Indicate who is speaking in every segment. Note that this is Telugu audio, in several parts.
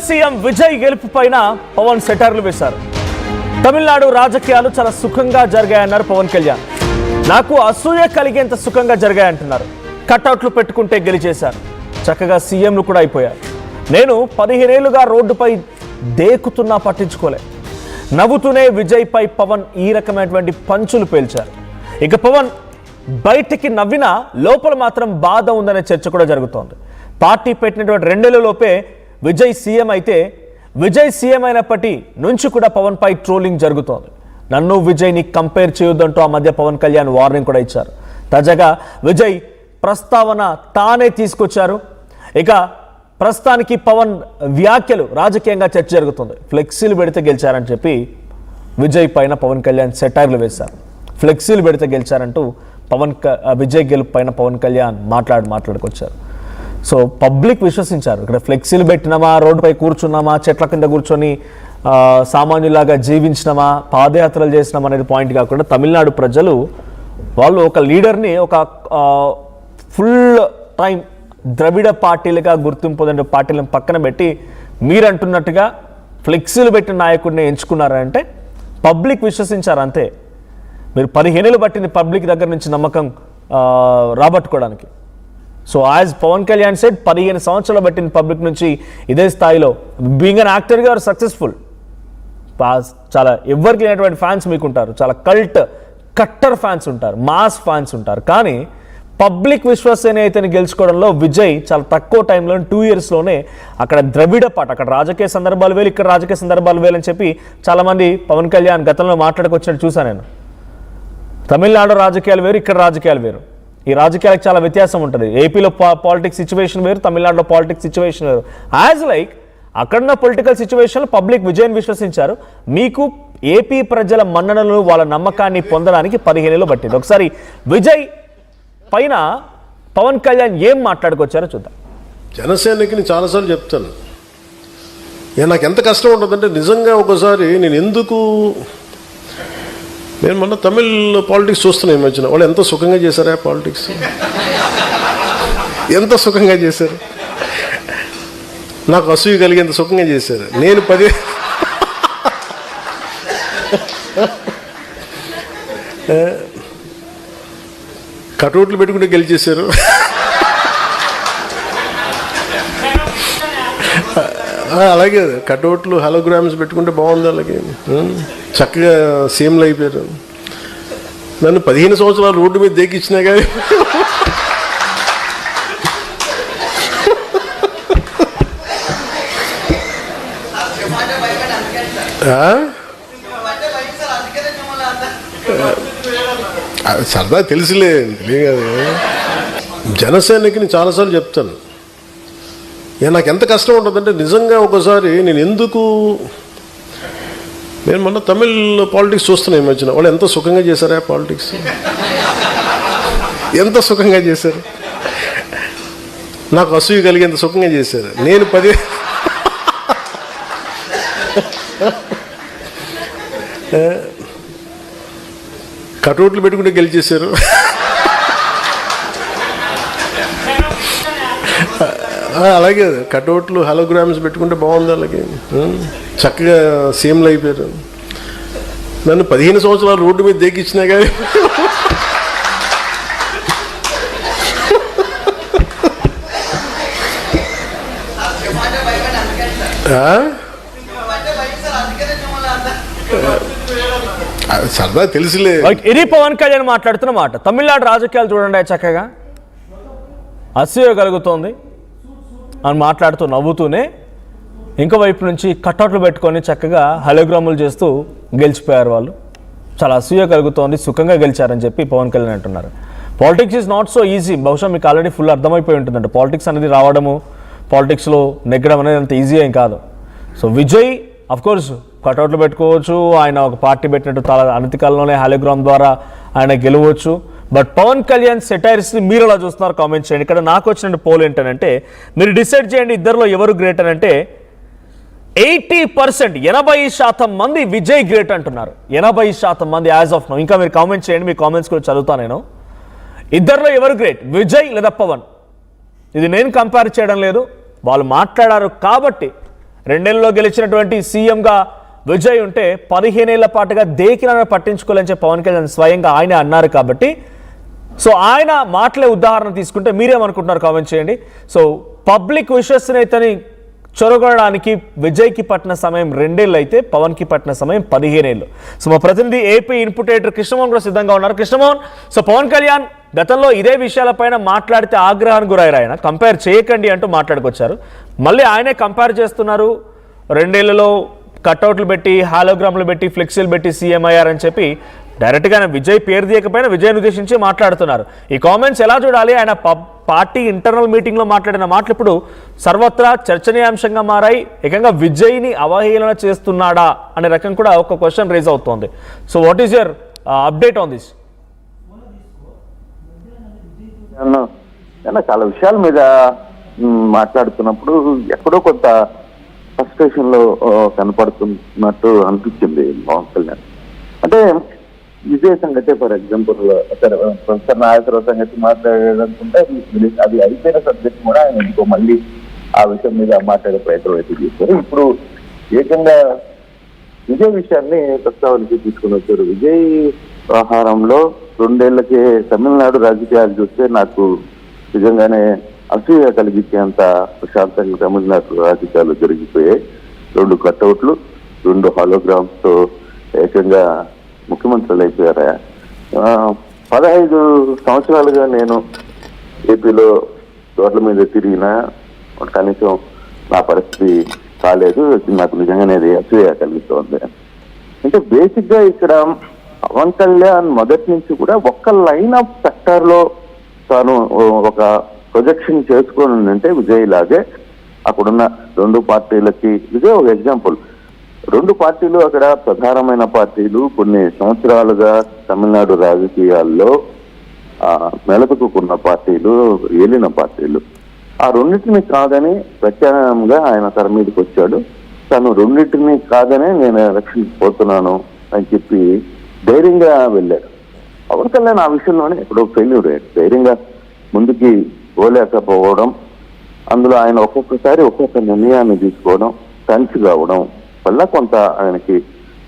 Speaker 1: సీఎం విజయ్ గెలుపు పైన పవన్ సెటర్లు వేశారు. తమిళనాడు రాజకీయాలు చాలా సుఖంగా జరిగాయన్నారు పవన్ కళ్యాణ్. నాకు అసూయ కలిగేంత సుఖంగా జరిగాయంటున్నారు. కట్అవుట్లు పెట్టుకుంటే గెలిచేశారు. చక్కగా సీఎంలు కూడా అయిపోయారు. నేను 15 ఏళ్లుగా రోడ్డుపై దేకుతున్నా పట్టించుకోలే. నవ్వుతూనే విజయ్ పై పవన్ ఈ రకమైనటువంటి పంచులు పేల్చారు. ఇక పవన్ బయటికి నవ్వినా లోపల మాత్రం బాధ ఉందనే చర్చ కూడా జరుగుతోంది. పార్టీ పెట్టినటువంటి 2 నెలలలోపే విజయ్ సీఎం అయితే విజయ్ సీఎం అయినప్పటి నుంచి కూడా పవన్ పై ట్రోలింగ్ జరుగుతోంది. నన్ను విజయ్ని కంపేర్ చేయొద్దంటూ ఆ మధ్య పవన్ కళ్యాణ్ వార్నింగ్ కూడా ఇచ్చారు. తాజాగా విజయ్ ప్రస్తావన తానే తీసుకొచ్చారు. ఇక ప్రస్తుతానికి పవన్ వ్యాఖ్యలు రాజకీయంగా చర్చ జరుగుతుంది. ఫ్లెక్సీలు పెడితే గెలిచారని చెప్పి విజయ్ పైన పవన్ కళ్యాణ్ సెటైర్లు వేశారు. ఫ్లెక్సీలు పెడితే గెలిచారంటూ విజయ్ గెలుపు పైన పవన్ కళ్యాణ్ మాట్లాడుకొచ్చారు. సో పబ్లిక్ విశ్వసించారు. ఇక్కడ ఫ్లెక్సీలు పెట్టినామా, రోడ్డుపై కూర్చున్నామా, చెట్ల కింద కూర్చొని సామాన్యులాగా జీవించినామా, పాదయాత్రలు చేసినామా అనేది పాయింట్ కాకుండా తమిళనాడు ప్రజలు వాళ్ళు ఒక లీడర్ని ఒక ఫుల్ టైం ద్రవిడ పార్టీలుగా గుర్తింపు పొందిన పార్టీలను పక్కన పెట్టి మీరు అంటున్నట్టుగా ఫ్లెక్సీలు పెట్టిన నాయకుడిని ఎంచుకున్నారంటే పబ్లిక్ విశ్వసించారు అంతే. మీరు 15 ఏళ్ళు పట్టింది పబ్లిక్ దగ్గర నుంచి నమ్మకం రాబట్టుకోవడానికి. So as Pawan Kalyan said 15 సంవత్సరాలు పట్టింది పబ్లిక్ నుంచి ఇదే స్థాయిలో బీయింగ్ అన్ యాక్టర్గా సక్సెస్ఫుల్. చాలా ఎవరికి లేనటువంటి ఫ్యాన్స్ మీకు ఉంటారు. చాలా కట్టర్ ఫ్యాన్స్ ఉంటారు, మాస్ ఫ్యాన్స్ ఉంటారు. కానీ పబ్లిక్ విశ్వసనీయతని గెలుచుకోవడంలో విజయ్ చాలా తక్కువ టైంలో 2 ఇయర్స్లోనే అక్కడ ద్రవిడ పాట, అక్కడ రాజకీయ సందర్భాలు వేలు, ఇక్కడ రాజకీయ సందర్భాలు వేలు అని చెప్పి చాలామంది పవన్ కళ్యాణ్ గతంలో మాట్లాడుకొచ్చినట్టు చూశాను నేను. తమిళనాడు రాజకీయాలు వేరు, ఇక్కడ రాజకీయాలు వేరు. ఈ రాజకీయాలకు చాలా వ్యత్యాసం ఉంటుంది. ఏపీలో పాలిటిక్స్ సిచ్యువేషన్ వేరు, తమిళనాడులో పాలిటిక్స్ సిచ్యువేషన్ వేరు. యాజ్ లైక్ అక్కడున్న పొలిటికల్ సిచ్యువేషన్లో పబ్లిక్ విజయన్ విశ్వసించారు. మీకు ఏపీ ప్రజల మన్ననలు, వాళ్ళ నమ్మకాన్ని పొందడానికి 15 ఏళ్ళు పట్టింది. ఒకసారి విజయ్ పైన పవన్ కళ్యాణ్ ఏం మాట్లాడుకొచ్చారో చూద్దాం.
Speaker 2: జనసేనకి నేను చాలాసార్లు చెప్తాను, నాకు ఎంత కష్టం ఉంటుందంటే నిజంగా ఒకసారి నేను మొన్న తమిళ్ పాలిటిక్స్ చూస్తున్నాను. ఈ మధ్యన వాళ్ళు ఎంత సుఖంగా చేశారా పాలిటిక్స్, ఎంత సుఖంగా చేశారు. నాకు అసూయ కలిగేంత సుఖంగా చేశారు. నేను 10 కటౌట్లు పెట్టుకుంటే గెలిచేశారు. అలాగే కటౌట్లు హలోగ్రామ్స్ పెట్టుకుంటే బాగుంది. అలాగే చక్కగా సీఎంలు అయిపోయారు. నన్ను 15 సంవత్సరాలు రోడ్డు మీద దేకిచ్చినా కానీ సరదా తెలుసులే తెలియదు. జనసేనకి నేను చాలాసార్లు చెప్తాను, నాకు ఎంత కష్టం ఉంటుందంటే నిజంగా ఒకసారి నేను మొన్న తమిళ్ పాలిటిక్స్ చూస్తున్నాను. ఈ మధ్యన వాళ్ళు ఎంత సుఖంగా చేశారా పాలిటిక్స్, ఎంత సుఖంగా చేశారు. నాకు అసూయ కలిగేంత సుఖంగా చేశారు. నేను 10 కటౌట్లు పెట్టుకుంటే గెలిచేశారు. అలాగే కటౌట్లు హలోగ్రామ్స్ పెట్టుకుంటే బాగుంది. అలాగే చక్కగా సీఎంలు అయిపోయారు. నన్ను 15 సంవత్సరాలు రోడ్డు మీద దేకిచ్చినా కానీ సరదా తెలుసులే.
Speaker 1: ఇది పవన్ కళ్యాణ్ మాట్లాడుతున్న మాట. తమిళనాడు రాజకీయాలు చూడండి, చక్కగా అసూయ కలుగుతోంది అని మాట్లాడుతూ నవ్వుతూనే ఇంకో వైపు నుంచి కట్అవుట్లు పెట్టుకొని చక్కగా హలోగ్రాములు చేస్తూ గెలిచిపోయారు వాళ్ళు. చాలా అసూయ కలుగుతోంది, సుఖంగా గెలిచారని చెప్పి పవన్ కళ్యాణ్ అంటున్నారు. Politics is not so easy. బహుశా మీకు ఆల్రెడీ ఫుల్ అర్థమైపోయి ఉంటుందంట. పాలిటిక్స్ అనేది రావడము, పాలిటిక్స్లో నెగ్గడం అనేది అంత ఈజీ ఏం కాదు. సో విజయ్ అఫ్కోర్స్ కట్అవుట్లు పెట్టుకోవచ్చు, ఆయన ఒక పార్టీ పెట్టినట్టు అనతి కాలంలోనే హాలోగ్రామ్ ద్వారా ఆయన గెలవచ్చు. బట్ పవన్ కళ్యాణ్ సెటైర్స్ని మీరు ఎలా చూస్తున్నారు కామెంట్ చేయండి. ఇక్కడ నాకు వచ్చిన పోల్ ఏంటంటే మీరు డిసైడ్ చేయండి ఇద్దరిలో ఎవరు గ్రేట్ అని. అంటే 80% మంది విజయ్ గ్రేట్ అంటున్నారు. 80% మంది యాజ్ ఆఫ్ నౌ. ఇంకా మీరు కామెంట్ చేయండి, మీ కామెంట్స్ కూడా చదువుతాను నేను. ఇద్దరిలో ఎవరు గ్రేట్, విజయ్ లేదా పవన్? ఇది నేను కంపేర్ చేయడం లేదు, వాళ్ళు మాట్లాడారు కాబట్టి 2 ఏళ్లలో గెలిచినటువంటి సీఎంగా విజయ్ ఉంటే 15 ఏళ్ల పాటుగా దేకిన పట్టించుకోలేని చెప్పి పవన్ కళ్యాణ్ స్వయంగా ఆయన అన్నారు కాబట్టి సో ఆయన మాటలే ఉదాహరణ తీసుకుంటే మీరేమనుకుంటున్నారు కామెంట్ చేయండి. సో పబ్లిక్ విశ్వసనీయతని చొరగొనడానికి విజయ్కి పట్టిన సమయం 2 ఏళ్ళు అయితే పవన్కి పట్టిన సమయం 15 ఏళ్ళు. సో మా ప్రతినిధి ఏపీ ఇన్పుట్ ఎడిటర్ కృష్ణమోహన్ కూడా సిద్ధంగా ఉన్నారు. కృష్ణమోహన్, సో పవన్ కళ్యాణ్ గతంలో ఇదే విషయాలపైన మాట్లాడితే ఆగ్రహానికి గురయ్యారు. ఆయన కంపేర్ చేయకండి అంటూ మాట్లాడుకొచ్చారు. మళ్ళీ ఆయనే కంపేర్ చేస్తున్నారు. 2 ఏళ్లలో కట్అవుట్లు పెట్టి, హాలోగ్రామ్లు పెట్టి, ఫ్లెక్సీలు పెట్టి సీఎం అయ్యారని చెప్పి డైరెక్ట్గా ఆయన విజయ్ పేరు తీయకపోయినా విజయ్ని ఉద్దేశించి మాట్లాడుతున్నారు. ఈ కామెంట్స్ ఎలా చూడాలి? ఆయన పార్టీ ఇంటర్నల్ మీటింగ్లో మాట్లాడిన మాటలు ఇప్పుడు సర్వత్రా చర్చనీయాంశంగా మారాయి. ఏకంగా విజయ్ని అవహేళన చేస్తున్నాడా అనే రకం కూడా ఒక క్వశ్చన్ రేజ్ అవుతోంది. So what is your update on this?
Speaker 3: చాలా విషయాల మీద మాట్లాడుతున్నప్పుడు ఎక్కడో కొంత ఫ్రస్ట్రేషన్ లో కనపడుతున్నట్టు అనిపించింది పవన్ కళ్యాణ్. అంటే విజయ్ సంగతి ఫర్ ఎగ్జాంపుల్ ప్రొఫెసర్ నాగేశ్వరరావు సంగతి మాట్లాడాలనుకుంటే అది అయిపోయిన సబ్జెక్ట్ కూడా ఆయన ఎందుకో మళ్ళీ ఆ విషయం మీద మాట్లాడే ప్రయత్నం అయితే చేశారు. ఇప్పుడు ఏకంగా విజయ్ విషయాన్ని ప్రస్తావనకి తీసుకుని వచ్చారు. విజయ్ వ్యవహారంలో 2 ఏళ్లకే తమిళనాడు రాజకీయాలు చూస్తే నాకు నిజంగానే అసూయ కలిగించేంత ప్రశాంతంగా తమిళనాడు రాజకీయాలు జరిగిపోయాయి. 2 కట్అవుట్లు, 2 హాలోగ్రామ్స్ తో ఏకంగా ముఖ్యమంత్రులు అయిపోయారా. 15 సంవత్సరాలుగా నేను ఏపీలో రోడ్ల మీద తిరిగినా కనీసం నా పరిస్థితి కాలేదు. నాకు నిజంగానే అసూయ కలుగుతోంది. అంటే బేసిక్ గా ఇక్కడ పవన్ కళ్యాణ్ మొదటి నుంచి కూడా ఒక్క లైన్ ఆఫ్ సెక్టర్ లో తాను ఒక ప్రొజెక్షన్ చేసుకొని అంటే విజయ్ లాగే అక్కడున్న 2 పార్టీలకి ఇదే ఒక ఎగ్జాంపుల్. 2 పార్టీలు అక్కడ ప్రధానమైన పార్టీలు, కొన్ని సంవత్సరాలుగా తమిళనాడు రాజకీయాల్లో మెలకుకున్న పార్టీలు, ఏలిన పార్టీలు. ఆ 2టిని కాదని ప్రత్యామ్నాయంగా ఆయన తెర మీదకి వచ్చాడు. తను 2టిని కాదనే నేను ఎలక్షన్కి పోతున్నాను అని చెప్పి ధైర్యంగా వెళ్ళాడు. పవన్ కళ్యాణ్ ఆ విషయంలోనే ఎక్కడో ఫెయిల్యూర్ అయ్యాడు. ధైర్యంగా ముందుకి పోలేకపోవడం, అందులో ఆయన ఒక్కొక్కసారి ఒక్కొక్క నిర్ణయాన్ని తీసుకోవడం, టెన్స్ కావడం వల్ల కొంత ఆయనకి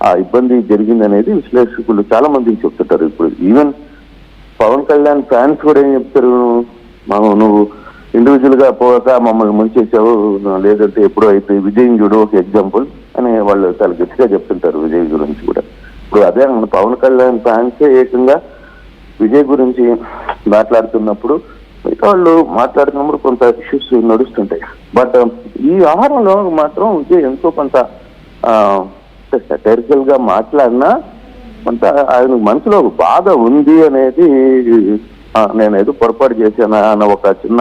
Speaker 3: ఆ ఇబ్బంది జరిగిందనేది విశ్లేషకులు చాలా మందికి చెప్తుంటారు. ఇప్పుడు ఈవెన్ పవన్ కళ్యాణ్ ఫ్యాన్స్ కూడా ఏం చెప్తారు, నువ్వు ఇండివిజువల్ గా పోక మమ్మల్ని ముంచేసావు, లేదంటే ఎప్పుడో అయిపోయి విజయ్ చూడు ఒక ఎగ్జాంపుల్ అని వాళ్ళు చాలా గట్టిగా చెప్తుంటారు విజయ్ గురించి కూడా. ఇప్పుడు అదే పవన్ కళ్యాణ్ ఫ్యాన్స్ ఏకంగా విజయ్ గురించి మాట్లాడుతున్నప్పుడు వాళ్ళు మాట్లాడుతున్నప్పుడు కొంత ఇష్యూస్ నడుస్తుంటాయి. బట్ ఈ ఆహారంలో మాత్రం విజయ్ ఎంతో కొంత సటైరికల్ గా మాట్లాడినా కొంత ఆయన మనసులో ఒక బాధ ఉంది అనేది, నేను ఏదో పొరపాటు చేశానా అన్న ఒక చిన్న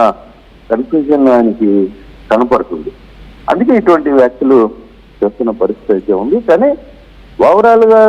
Speaker 3: కన్ఫ్యూజన్ ఆయనకి కనపడుతుంది. అందుకే ఇటువంటి వ్యాఖ్యలు చేస్తున్న పరిస్థితి అయితే ఉంది. కానీ ఓవరాల్ గా